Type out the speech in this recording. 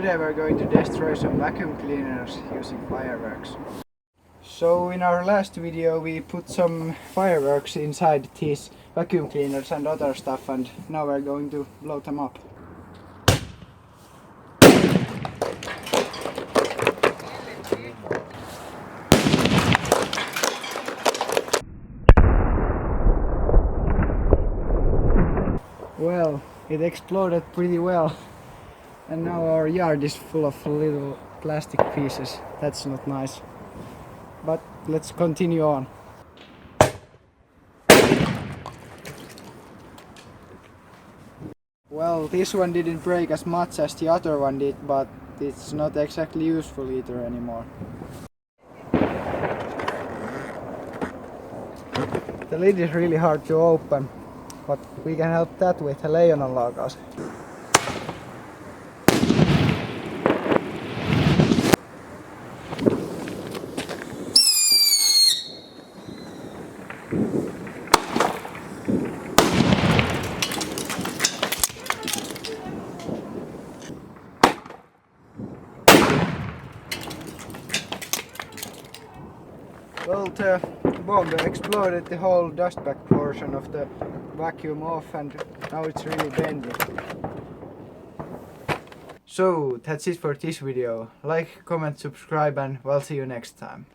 today we're going to destroy some vacuum cleaners using fireworks. So in our last video we put some fireworks inside these vacuum cleaners and other stuff, and now we're going to blow them up. Well, it exploded pretty well, and now our yard is full of little plastic pieces. That's not nice. But let's continue on. Well, this one didn't break as much as the other one did, but it's not exactly useful either anymore. The lid is really hard to open, but we can help that with a leijonanlaukaus. Well, the bomb exploded the whole dustbag portion of the vacuum off, and now it's really bendy. So that's it for this video. Like, comment, subscribe, and we'll see you next time.